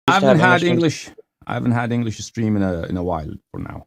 I haven't had English. I haven't had English stream in a while for now.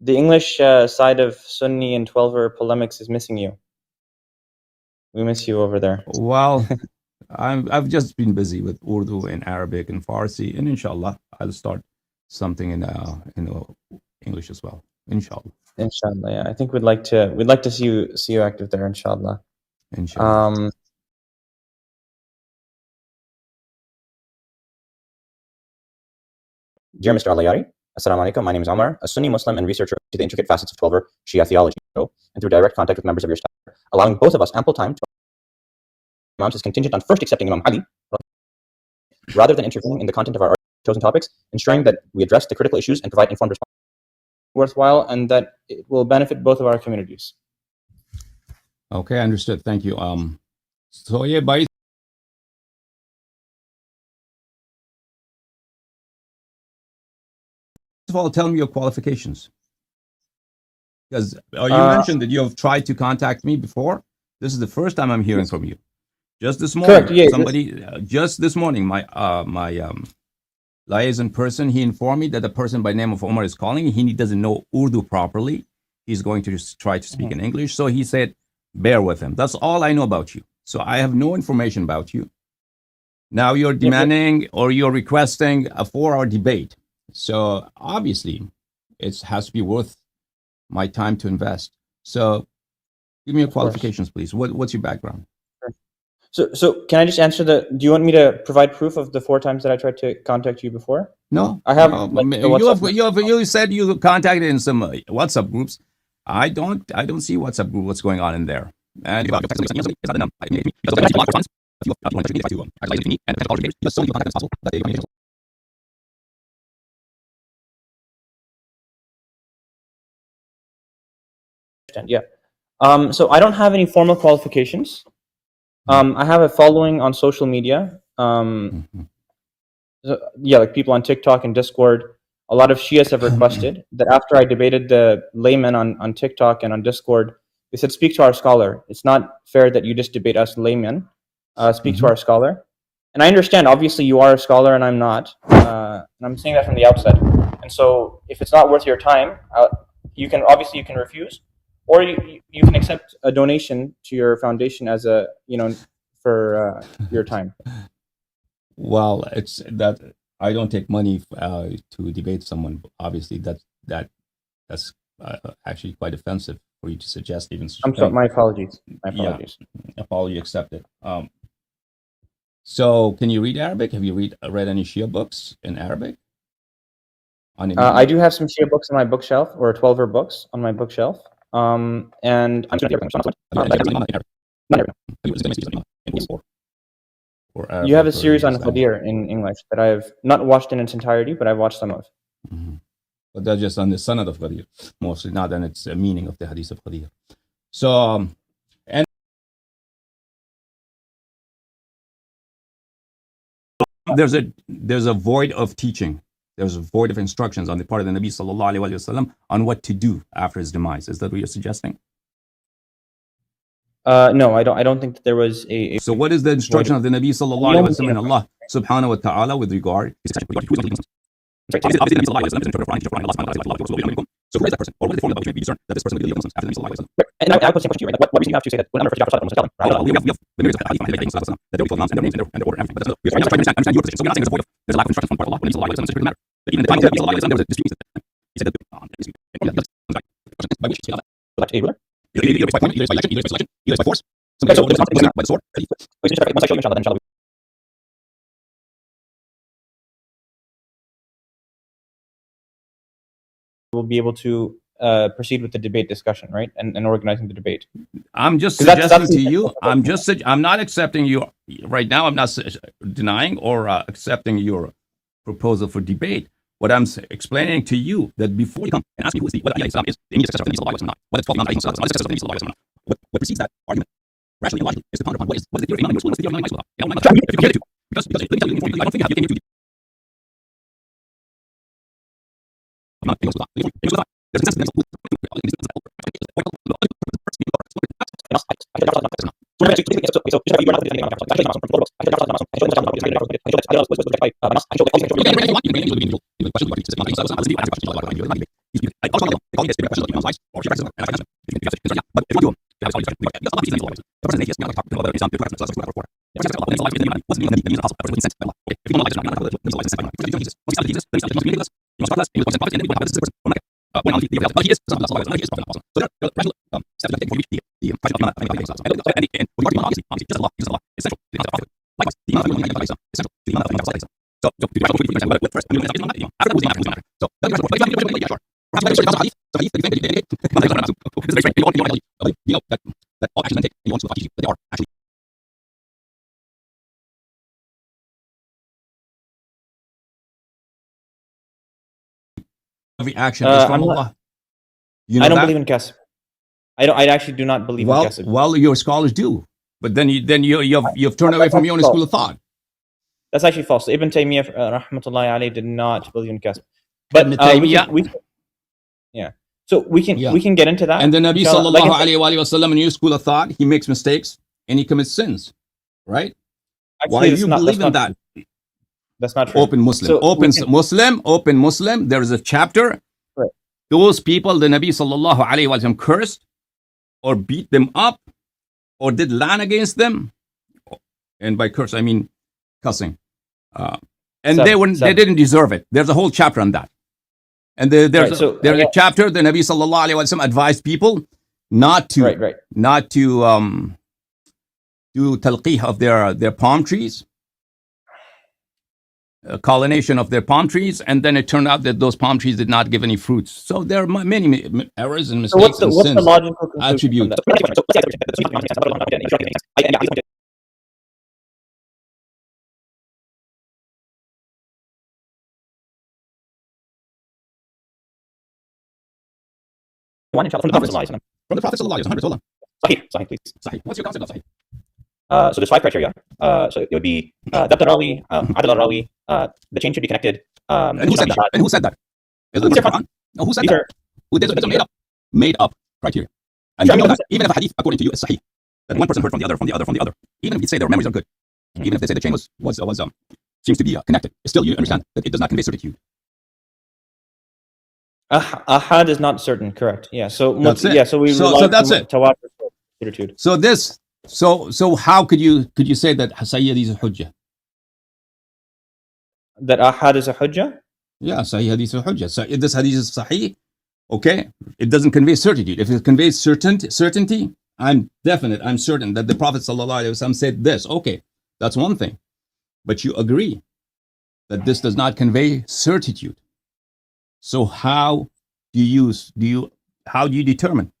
The English side of Sunni and Twelver polemics is missing you. We miss you over there. Well, I've just been busy with Urdu and Arabic and Farsi, and inshallah, I'll start something in English as well. Inshallah. Inshallah, yeah. I think we'd like to see you active there, inshallah. Inshallah. Dear Mr. Al-Hayari, Assalamu alaikum. My name is Omar, a Sunni Muslim and researcher to the intricate facets of Twelver Shia theology, and through direct contact with members of your staff, allowing both of us ample time to Imams is contingent on first accepting Imam Ali, rather than intervening in the content of our chosen topics, ensuring that we address the critical issues and provide informed response worthwhile, and that it will benefit both of our communities. Okay, understood. Thank you. So yeah, by first of all, tell me your qualifications. Because you mentioned that you have tried to contact me before. This is the first time I'm hearing from you. Just this morning, correct, yeah, just this morning, my liaison person, he informed me that the person by name of Omar is calling. He doesn't know Urdu properly. He's going to just try to speak in English. So he said, bear with him. That's all I know about you. So I have no information about you. Now you're demanding or you're requesting a 4-hour debate. So obviously, it has to be worth my time to invest. So give me your qualifications, please. What's your background? So can I just answer do you want me to provide proof of the 4 times that I tried to contact you before? No. I have. You said you contacted in some WhatsApp groups. I don't see WhatsApp group. What's going on in there? And yeah. So I don't have any formal qualifications. I have a following on social media. Yeah, like people on TikTok and Discord. A lot of Shias have requested that after I debated the laymen on TikTok and on Discord, they said, speak to our scholar. It's not fair that you just debate us laymen. Speak to our scholar. And I understand, obviously, you are a scholar and I'm not. And I'm saying that from the outset. And so if it's not worth your time, you can refuse. Or you can accept a donation to your foundation as for your time. Well, it's that I don't take money to debate someone. Obviously, that's actually quite offensive for you to suggest even. I'm sorry. My apologies. Yeah, apology accepted. So, can you read Arabic? Have you read any Shia books in Arabic? I do have some Shia books on my bookshelf, or 12er books on my bookshelf. And you have a series on Khadir in English that I've not watched in its entirety, but I've watched some of. But that's just on the sanad of Khadir, mostly, not on its meaning of the hadith of Khadir. So, and there's a void of teaching. There's a void of instructions on the part of the Nabi sallallahu alaihi wasallam on what to do after his demise. Is that what you're suggesting? No, I don't think that there was a. So what is the instruction of the Nabi sallallahu alaihi wasallam and Allah subhanahu wa ta'ala with regard? So who is that person? Or what is the form that you discern that this person will be the Muslims after the Nabi sallallahu alaihi wasallam? And I put the same question to you, right? What reason you have to say that when I'm referring to Jafar Muslim telling? We have the myriad of hadith that they will names and their names and their order and everything. But that's we're trying to understand your position. So we're not saying there's a void of there's a lack of instruction from Allah. When Nabi sallallahu alaihi wasallam, it's a matter. That even in the time of the Nabi sallallahu alaihi wasallam, there was a dispute. He said that by which he elect a ruler, either by appointment, either by selection, either by force. Somebody by the sword. Once I show you inshallah, then inshallah. We'll be able to proceed with the debate discussion, right, and organizing the debate. I'm just suggesting to you. I'm not accepting you right now. I'm not denying or accepting your proposal for debate. What I'm explaining to you that before you come and ask me who is whether Islam is the immediate successor of the Nabi sallallahu alaihi wasallam, whether it's 12 non-successors of the Nabi sallallahu alaihi wasallam, what precedes that argument, rationally and logically, is to ponder upon what is the theory of Imam Yusuf, what's the theory of Imam Yusuf. If you get it to, because let me tell you, I don't think you can do. There's consensus. Every action is from Allah. You know I don't that? believe in kasb. I actually do not believe in kasb. Well, your scholars do, but then you've turned away from your own school of thought. That's actually false. Ibn Taymiyyah, rahmatullahi alayhi, did not believe in kasb. But so we can get into that. And the Nabi sallallahu alayhi wa sallam, in your school of thought, he makes mistakes and he commits sins, right? Actually, why do you believe in that? That's not true. Open Muslim. So open Muslim. There is a chapter. Right. Those people the Nabi sallallahu alayhi wa sallam cursed or beat them up or did lan against them. And by curse, I mean cussing. And they didn't deserve it. There's a whole chapter on that. And there's a chapter the Nabi sallallahu alayhi wa sallam advised people not to do talqih of their palm trees, collination of their palm trees, and then it turned out that those palm trees did not give any fruits. So there are many errors and mistakes and sins. The logical attribute? From the Prophet sallallahu alaihi wasallam. Sahih, please. Sahih. What's your concept of sahih? So there's 5 criteria. So it would be Dabt al-Rawi, Adl al-Rawi, the chain should be connected. And who said that? Is it in the Quran? No, who said that? These are made up criteria. And you know that even if a hadith, according to you, is sahih, that one person heard from the other, even if you say their memories are good, even if they say the chain was seems to be connected, still you understand that it does not convey certitude. Ahad is not certain, correct? Yeah. So that's it. Yeah. So we so that's it. Certitude. So how could you say that Sahih is a hujjah? That ahad is a hujjah? Yeah, Sahih hadith is a hujjah. So if this hadith is sahih, okay, it doesn't convey certitude. If it conveys certainty, I'm certain that the Prophet ﷺ said this. Okay, that's one thing. But you agree that this does not convey certitude. So how do you determine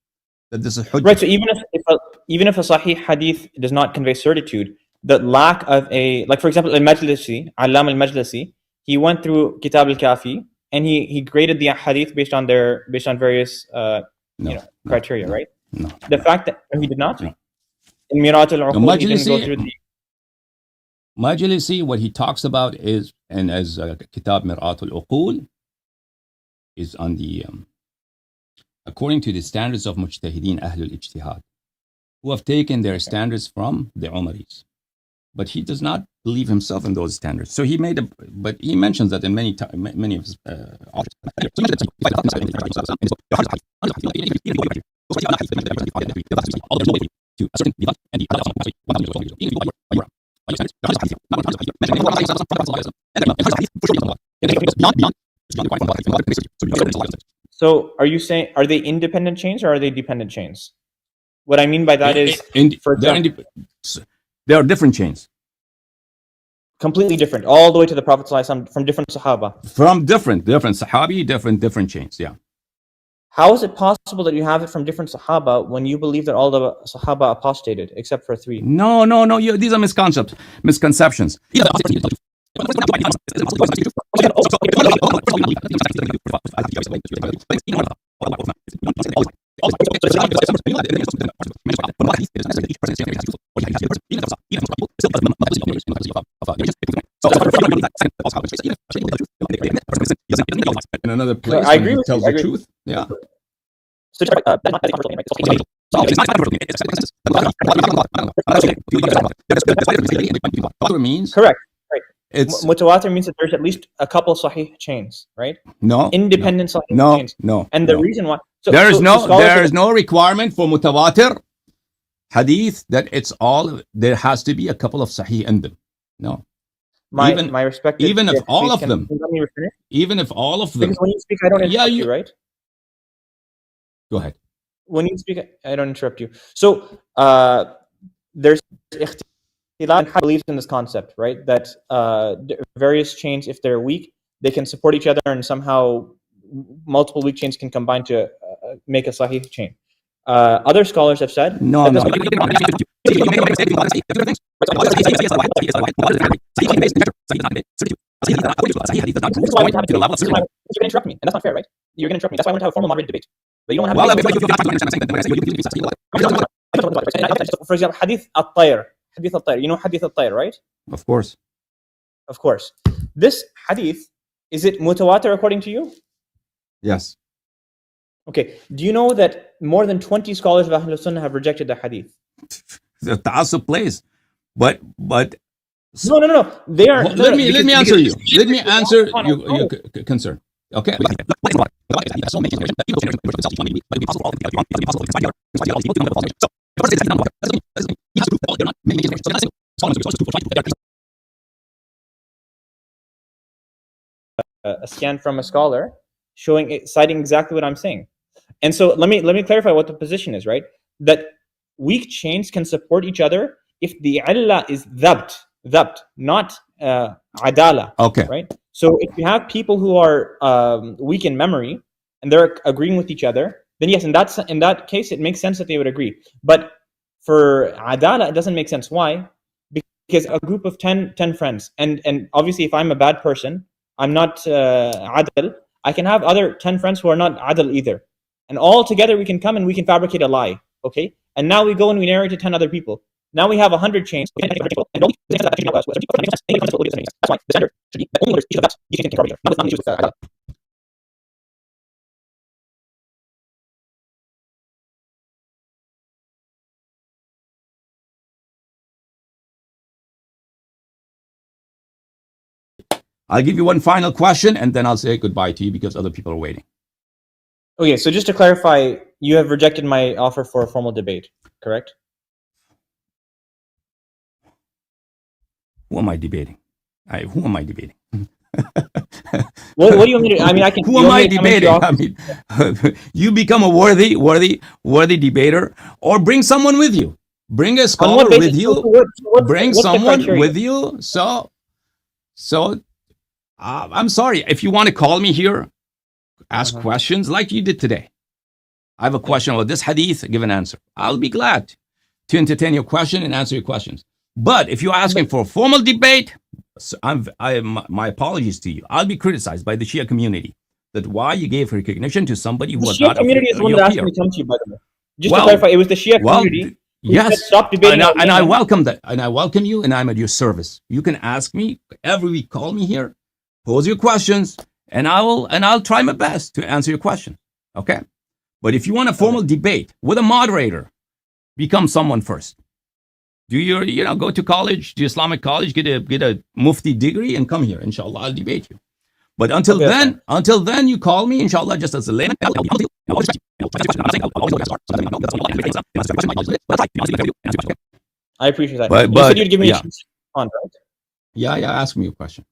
that this is hujjah? Right. So even if a sahih hadith does not convey certitude, the lack of like for example, al-Majlisi, Allam al-Majlisi, he went through Kitab al-Kafi and he graded the hadith based on various criteria, right? No. The fact that he did not in Mirat al-Uqul, he didn't go through the Majlisi, what he talks about is, and as Kitab Mirat al-Uqul, is on the according to the standards of Mujtahideen Ahlul Ijtihad, who have taken their standards from the Umaris. But he does not believe himself in those standards. So he mentions that in many of his authors. So are you saying, are they independent chains or are they dependent chains? What I mean by that is, there are different chains. Completely different, all the way to the Prophet ﷺ from different Sahaba. From different Sahabi, different chains, yeah. How is it possible that you have it from different Sahaba when you believe that all the Sahaba apostated except for 3? No. These are misconceptions. In another place, I agree he tells the truth. Yeah. means Correct. Right. it's Mutawatir means that there's at least a couple sahih chains, right? no Independent sahih no chains. no And the no. reason why there is scholars no requirement for mutawatir hadith that it's all there has to be a couple of sahih in them. No. my respected even if Sheikh, all please of can them you let me finish? even if all of them Because when you speak, I don't interrupt you, right? go ahead. When you speak, I don't interrupt you. So there's ikhtilaf believes in this concept, right? That various chains, if they're weak, they can support each other, and somehow multiple weak chains can combine to make a sahih chain. Other scholars have said No, no. You're going to interrupt me, and that's not fair, right? You're going to interrupt me. That's why I want to have a formal moderated debate. But you don't want to have for example, hadith al-tayr. Hadith al-tayr. You know hadith al-tayr, right? Of course. Of course. This hadith, is it mutawatir according to you? Yes. Okay. Do you know that more than 20 scholars of Ahlul Sunnah have rejected the hadith? The ta'assub plays. But No. They are. let me answer you. Let me answer your concern. Okay. A scan from a scholar citing exactly what I'm saying. And so let me clarify what the position is, right? That weak chains can support each other if the illah is dhabt, not adala. Okay. Right? So if you have people who are weak in memory and they're agreeing with each other, then yes, in that case, it makes sense that they would agree. But for adala, it doesn't make sense. Why? Because a group of 10 friends, and obviously if I'm a bad person, I'm not adil, I can have other 10 friends who are not adil either. And all together we can come and we can fabricate a lie. Okay? And now we go and we narrate to 10 other people. Now we have 100 chains. And that's why the standard should be that only each of the best you can correlate, not issues with adil. I'll give you one final question and then I'll say goodbye to you because other people are waiting. Okay, so just to clarify, you have rejected my offer for a formal debate, correct? Who am I debating? Who am I debating? What do you want me to? I mean, I can. Who am I debating? I mean, you become a worthy debater, or bring someone with you. Bring a scholar with you. Bring someone with you. So. I'm sorry if you want to call me here, ask questions like you did today. I have a question about this hadith, give an answer. I'll be glad to entertain your question and answer your questions. But if you're asking for a formal debate, my apologies to you. I'll be criticized by the Shia community that why you gave recognition to somebody who was not. The Shia community is the one that asked me to come to you, by the way. Just to clarify, it was the Shia community. Yes, stop debating and I welcome that, and I welcome you, and I'm at your service. You can ask me every week. Call me here. Pose your questions, and I'll try my best to answer your question. Okay? But if you want a formal debate with a moderator, become someone first. Do your go to college, to Islamic college, get a mufti degree, and come here. Inshallah, I'll debate you. But until then, you call me, inshallah, just as a layman. I appreciate that. But you said you'd give me a chance on, right? Yeah, ask me a question.